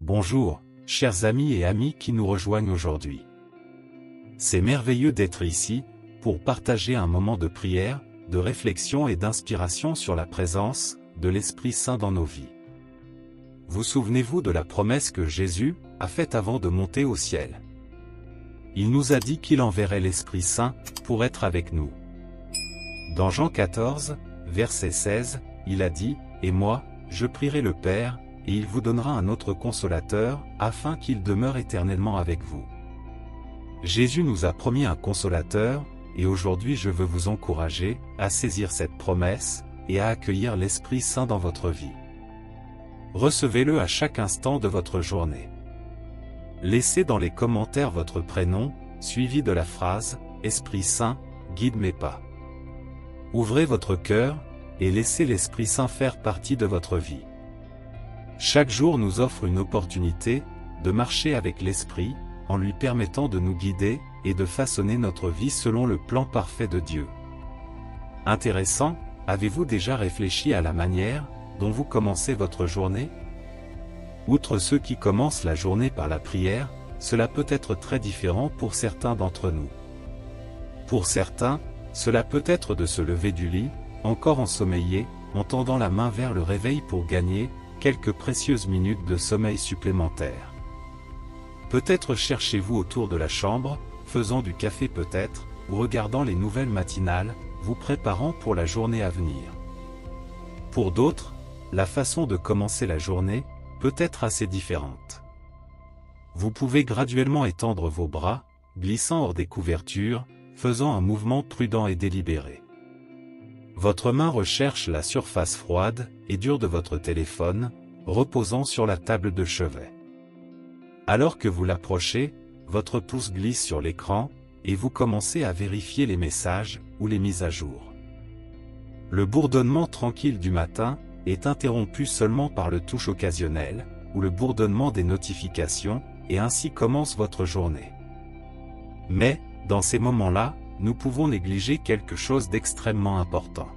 Bonjour, chers amis et amis qui nous rejoignent aujourd'hui. C'est merveilleux d'être ici, pour partager un moment de prière, de réflexion et d'inspiration sur la présence de l'Esprit Saint dans nos vies. Vous souvenez-vous de la promesse que Jésus a faite avant de monter au ciel? Il nous a dit qu'il enverrait l'Esprit Saint pour être avec nous. Dans Jean 14, verset 16, il a dit « Et moi, je prierai le Père, et il vous donnera un autre consolateur, afin qu'il demeure éternellement avec vous. » Jésus nous a promis un consolateur, et aujourd'hui je veux vous encourager à saisir cette promesse, et à accueillir l'Esprit Saint dans votre vie. Recevez-le à chaque instant de votre journée. Laissez dans les commentaires votre prénom, suivi de la phrase « Esprit Saint, guide mes pas ». Ouvrez votre cœur, et laissez l'Esprit Saint faire partie de votre vie. Chaque jour nous offre une opportunité de marcher avec l'Esprit, en lui permettant de nous guider et de façonner notre vie selon le plan parfait de Dieu. Intéressant, avez-vous déjà réfléchi à la manière dont vous commencez votre journée? Outre ceux qui commencent la journée par la prière, cela peut être très différent pour certains d'entre nous. Pour certains, cela peut être de se lever du lit, encore ensommeillé, en tendant la main vers le réveil pour gagner quelques précieuses minutes de sommeil supplémentaires. Peut-être cherchez-vous autour de la chambre, faisant du café peut-être, ou regardant les nouvelles matinales, vous préparant pour la journée à venir. Pour d'autres, la façon de commencer la journée peut être assez différente. Vous pouvez graduellement étendre vos bras, glissant hors des couvertures, faisant un mouvement prudent et délibéré. Votre main recherche la surface froide et dure de votre téléphone, reposant sur la table de chevet. Alors que vous l'approchez, votre pouce glisse sur l'écran, et vous commencez à vérifier les messages ou les mises à jour. Le bourdonnement tranquille du matin est interrompu seulement par le touch occasionnel, ou le bourdonnement des notifications, et ainsi commence votre journée. Mais, dans ces moments-là, nous pouvons négliger quelque chose d'extrêmement important.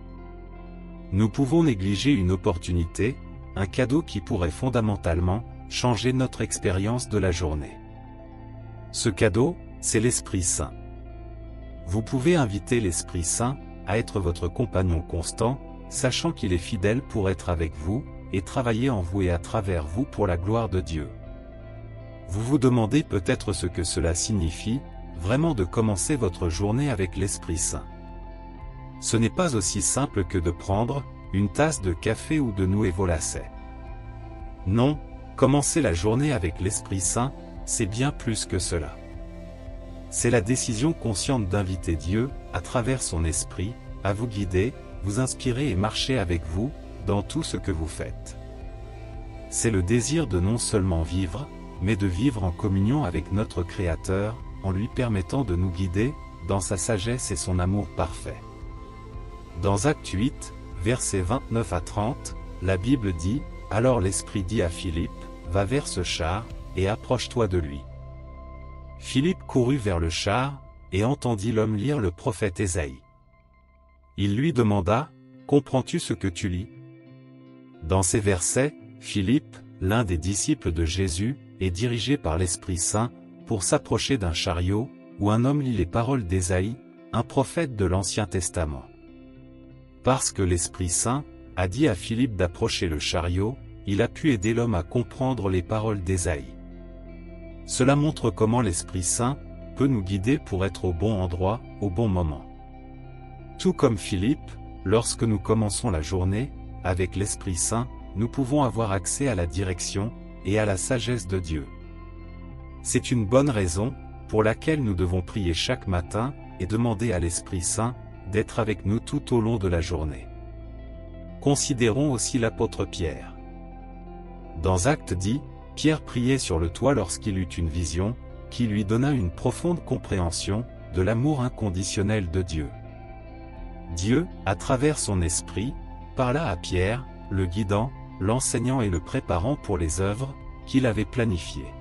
Nous pouvons négliger une opportunité, un cadeau qui pourrait fondamentalement changer notre expérience de la journée. Ce cadeau, c'est l'Esprit Saint. Vous pouvez inviter l'Esprit Saint à être votre compagnon constant, sachant qu'il est fidèle pour être avec vous, et travailler en vous et à travers vous pour la gloire de Dieu. Vous vous demandez peut-être ce que cela signifie, vraiment de commencer votre journée avec l'Esprit Saint. Ce n'est pas aussi simple que de prendre une tasse de café ou de nouer vos lacets. Non, commencer la journée avec l'Esprit Saint, c'est bien plus que cela. C'est la décision consciente d'inviter Dieu, à travers son Esprit, à vous guider, vous inspirer et marcher avec vous, dans tout ce que vous faites. C'est le désir de non seulement vivre, mais de vivre en communion avec notre Créateur, en lui permettant de nous guider, dans sa sagesse et son amour parfait. Dans Actes 8, versets 29 à 30, la Bible dit « Alors l'Esprit dit à Philippe, va vers ce char, et approche-toi de lui. » Philippe courut vers le char, et entendit l'homme lire le prophète Ésaïe. Il lui demanda « Comprends-tu ce que tu lis ?» Dans ces versets, Philippe, l'un des disciples de Jésus, est dirigé par l'Esprit Saint, pour s'approcher d'un chariot, où un homme lit les paroles d'Ésaïe, un prophète de l'Ancien Testament. Parce que l'Esprit Saint a dit à Philippe d'approcher le chariot, il a pu aider l'homme à comprendre les paroles d'Ésaïe. Cela montre comment l'Esprit Saint peut nous guider pour être au bon endroit, au bon moment. Tout comme Philippe, lorsque nous commençons la journée, avec l'Esprit Saint, nous pouvons avoir accès à la direction et à la sagesse de Dieu. C'est une bonne raison pour laquelle nous devons prier chaque matin et demander à l'Esprit Saint d'être avec nous tout au long de la journée. Considérons aussi l'apôtre Pierre. Dans Actes dit, Pierre priait sur le toit lorsqu'il eut une vision, qui lui donna une profonde compréhension de l'amour inconditionnel de Dieu. Dieu, à travers son Esprit, parla à Pierre, le guidant, l'enseignant et le préparant pour les œuvres qu'il avait planifiées.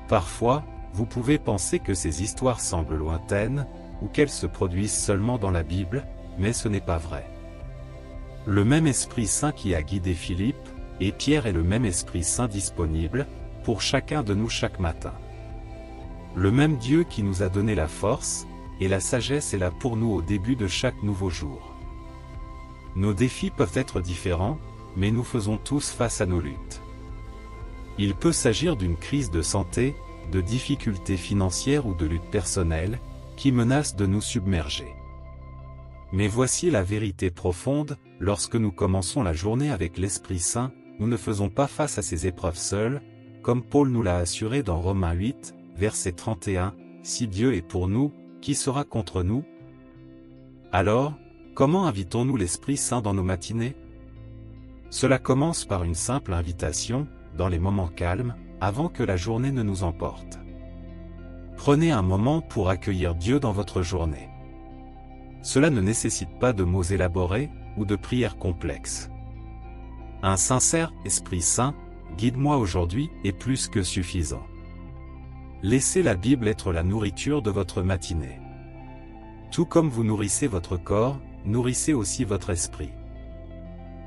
Parfois, vous pouvez penser que ces histoires semblent lointaines, ou qu'elles se produisent seulement dans la Bible, mais ce n'est pas vrai. Le même Esprit Saint qui a guidé Philippe, et Pierre est le même Esprit Saint disponible, pour chacun de nous chaque matin. Le même Dieu qui nous a donné la force, et la sagesse est là pour nous au début de chaque nouveau jour. Nos défis peuvent être différents, mais nous faisons tous face à nos luttes. Il peut s'agir d'une crise de santé, de difficultés financières ou de luttes personnelles, qui menacent de nous submerger. Mais voici la vérité profonde, lorsque nous commençons la journée avec l'Esprit Saint, nous ne faisons pas face à ces épreuves seuls, comme Paul nous l'a assuré dans Romains 8, verset 31, « Si Dieu est pour nous, qui sera contre nous ?» Alors, comment invitons-nous l'Esprit Saint dans nos matinées? Cela commence par une simple invitation, dans les moments calmes, avant que la journée ne nous emporte. Prenez un moment pour accueillir Dieu dans votre journée. Cela ne nécessite pas de mots élaborés, ou de prières complexes. Un sincère « Esprit Saint, guide-moi aujourd'hui » est plus que suffisant. Laissez la Bible être la nourriture de votre matinée. Tout comme vous nourrissez votre corps, nourrissez aussi votre esprit.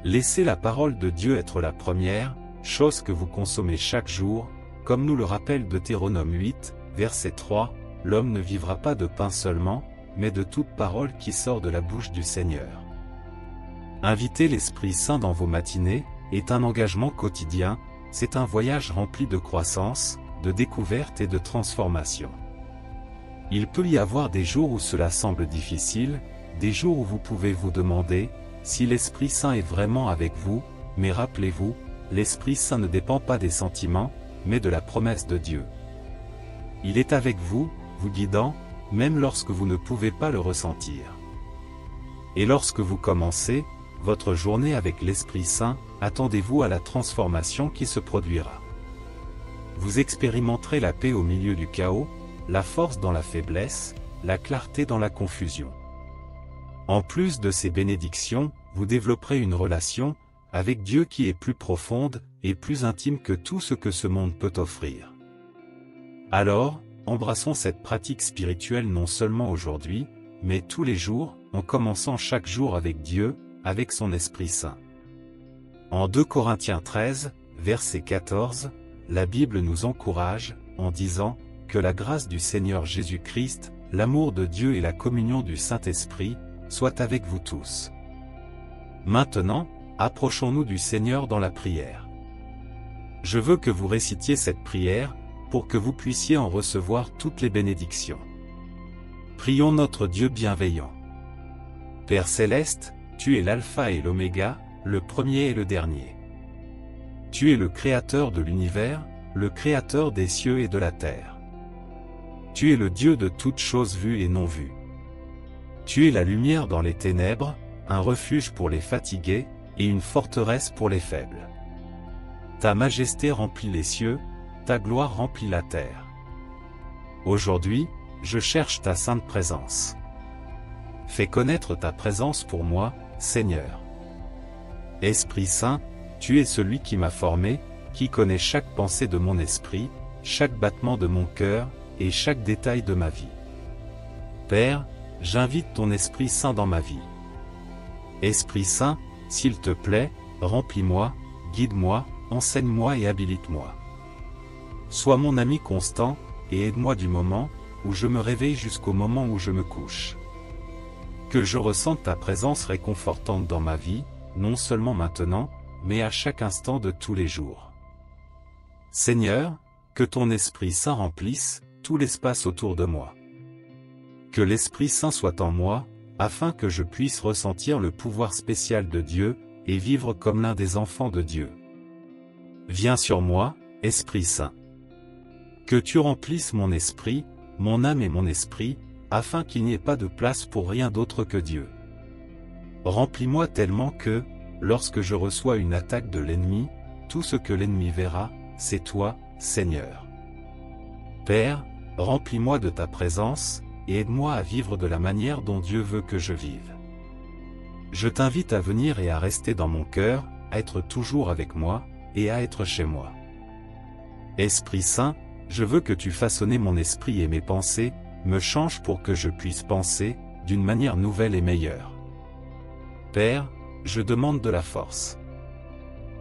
Laissez la parole de Dieu être la première chose que vous consommez chaque jour, comme nous le rappelle Deutéronome 8, verset 3, « L'homme ne vivra pas de pain seulement, mais de toute parole qui sort de la bouche du Seigneur. » Inviter l'Esprit Saint dans vos matinées est un engagement quotidien, c'est un voyage rempli de croissance, de découverte et de transformation. Il peut y avoir des jours où cela semble difficile, des jours où vous pouvez vous demander si l'Esprit Saint est vraiment avec vous, mais rappelez-vous, l'Esprit Saint ne dépend pas des sentiments, mais de la promesse de Dieu. Il est avec vous, vous guidant, même lorsque vous ne pouvez pas le ressentir. Et lorsque vous commencez votre journée avec l'Esprit Saint, attendez-vous à la transformation qui se produira. Vous expérimenterez la paix au milieu du chaos, la force dans la faiblesse, la clarté dans la confusion. En plus de ces bénédictions, vous développerez une relation avec Dieu qui est plus profonde et plus intime que tout ce que ce monde peut offrir. Alors, embrassons cette pratique spirituelle non seulement aujourd'hui, mais tous les jours, en commençant chaque jour avec Dieu, avec son Esprit Saint. En 2 Corinthiens 13, verset 14, la Bible nous encourage, en disant, « Que la grâce du Seigneur Jésus-Christ, l'amour de Dieu et la communion du Saint-Esprit, soient avec vous tous. » Maintenant, approchons-nous du Seigneur dans la prière. Je veux que vous récitiez cette prière, pour que vous puissiez en recevoir toutes les bénédictions. Prions notre Dieu bienveillant. Père Céleste, tu es l'alpha et l'oméga, le premier et le dernier. Tu es le créateur de l'univers, le créateur des cieux et de la terre. Tu es le Dieu de toutes choses vues et non vues. Tu es la lumière dans les ténèbres, un refuge pour les fatigués, et une forteresse pour les faibles. Ta majesté remplit les cieux, ta gloire remplit la terre. Aujourd'hui, je cherche ta sainte présence. Fais connaître ta présence pour moi, Seigneur. Esprit Saint, tu es celui qui m'a formé, qui connaît chaque pensée de mon esprit, chaque battement de mon cœur, et chaque détail de ma vie. Père, j'invite ton Esprit Saint dans ma vie. Esprit Saint, s'il te plaît, remplis-moi, guide-moi, enseigne-moi et habilite-moi. Sois mon ami constant, et aide-moi du moment où je me réveille jusqu'au moment où je me couche. Que je ressente ta présence réconfortante dans ma vie, non seulement maintenant, mais à chaque instant de tous les jours. Seigneur, que ton Esprit Saint remplisse tout l'espace autour de moi. Que l'Esprit Saint soit en moi, afin que je puisse ressentir le pouvoir spécial de Dieu, et vivre comme l'un des enfants de Dieu. Viens sur moi, Esprit Saint. Que tu remplisses mon esprit, mon âme et mon esprit, afin qu'il n'y ait pas de place pour rien d'autre que Dieu. Remplis-moi tellement que, lorsque je reçois une attaque de l'ennemi, tout ce que l'ennemi verra, c'est toi, Seigneur. Père, remplis-moi de ta présence, et aide-moi à vivre de la manière dont Dieu veut que je vive. Je t'invite à venir et à rester dans mon cœur, à être toujours avec moi, et à être chez moi. Esprit Saint, je veux que tu façonnes mon esprit et mes pensées, me changes pour que je puisse penser, d'une manière nouvelle et meilleure. Père, je demande de la force.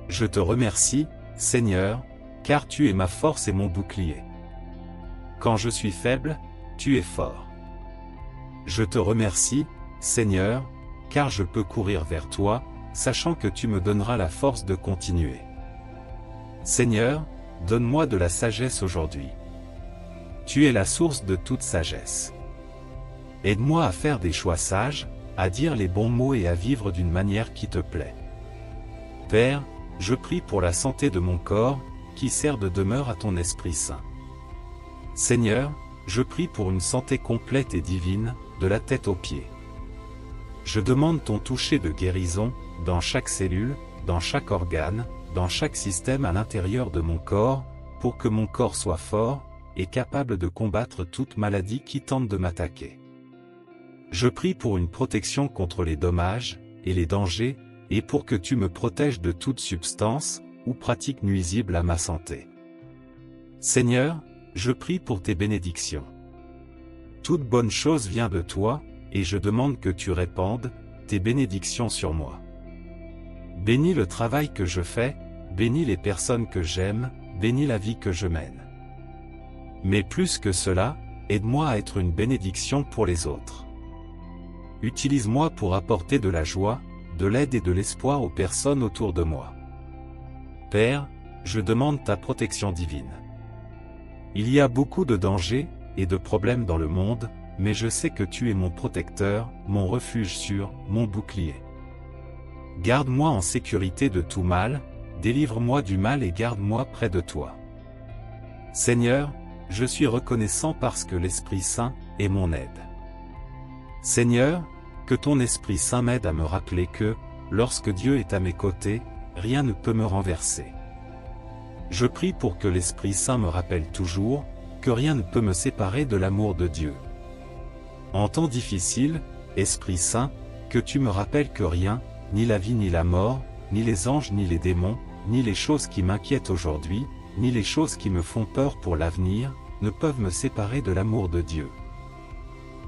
Je te remercie, Seigneur, car tu es ma force et mon bouclier. Quand je suis faible, tu es fort. Je te remercie, Seigneur, car je peux courir vers toi, sachant que tu me donneras la force de continuer. Seigneur, donne-moi de la sagesse aujourd'hui. Tu es la source de toute sagesse. Aide-moi à faire des choix sages, à dire les bons mots et à vivre d'une manière qui te plaît. Père, je prie pour la santé de mon corps, qui sert de demeure à ton Esprit Saint. Seigneur, je prie pour une santé complète et divine, de la tête aux pieds. Je demande ton toucher de guérison, dans chaque cellule, dans chaque organe, dans chaque système à l'intérieur de mon corps, pour que mon corps soit fort, et capable de combattre toute maladie qui tente de m'attaquer. Je prie pour une protection contre les dommages, et les dangers, et pour que tu me protèges de toute substance, ou pratique nuisible à ma santé. Seigneur, je prie pour tes bénédictions. Toute bonne chose vient de toi, et je demande que tu répandes tes bénédictions sur moi. Bénis le travail que je fais, bénis les personnes que j'aime, bénis la vie que je mène. Mais plus que cela, aide-moi à être une bénédiction pour les autres. Utilise-moi pour apporter de la joie, de l'aide et de l'espoir aux personnes autour de moi. Père, je demande ta protection divine. Il y a beaucoup de dangers et de problèmes dans le monde, mais je sais que tu es mon protecteur, mon refuge sûr, mon bouclier. Garde-moi en sécurité de tout mal, délivre-moi du mal et garde-moi près de toi. Seigneur, je suis reconnaissant parce que l'Esprit Saint est mon aide. Seigneur, que ton Esprit Saint m'aide à me rappeler que, lorsque Dieu est à mes côtés, rien ne peut me renverser. Je prie pour que l'Esprit Saint me rappelle toujours, que rien ne peut me séparer de l'amour de Dieu. En temps difficile, Esprit Saint, que tu me rappelles que rien, ni la vie ni la mort, ni les anges ni les démons, ni les choses qui m'inquiètent aujourd'hui, ni les choses qui me font peur pour l'avenir, ne peuvent me séparer de l'amour de Dieu.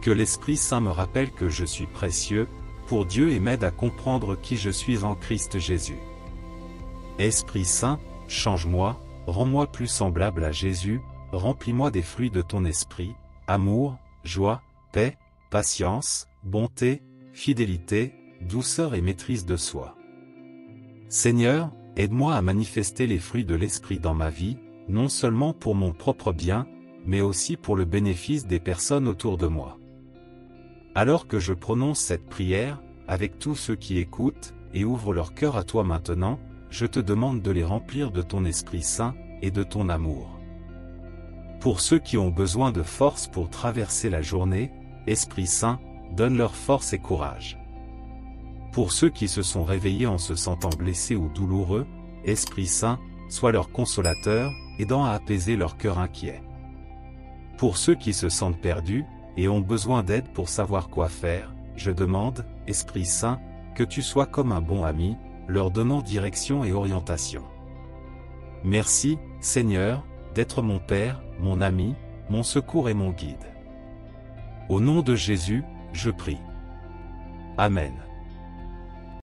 Que l'Esprit Saint me rappelle que je suis précieux pour Dieu et m'aide à comprendre qui je suis en Christ Jésus. Esprit Saint, change-moi, rends-moi plus semblable à Jésus, remplis-moi des fruits de ton esprit, amour, joie, paix, patience, bonté, fidélité, douceur et maîtrise de soi. Seigneur, aide-moi à manifester les fruits de l'esprit dans ma vie, non seulement pour mon propre bien, mais aussi pour le bénéfice des personnes autour de moi. Alors que je prononce cette prière, avec tous ceux qui écoutent, et ouvrent leur cœur à toi maintenant, je te demande de les remplir de ton Esprit Saint, et de ton amour. Pour ceux qui ont besoin de force pour traverser la journée, Esprit Saint, donne leur force et courage. Pour ceux qui se sont réveillés en se sentant blessés ou douloureux, Esprit Saint, sois leur consolateur, aidant à apaiser leur cœur inquiet. Pour ceux qui se sentent perdus, et ont besoin d'aide pour savoir quoi faire, je demande, Esprit Saint, que tu sois comme un bon ami, leur donnant direction et orientation. Merci, Seigneur, d'être mon Père, mon ami, mon secours et mon guide. Au nom de Jésus, je prie. Amen.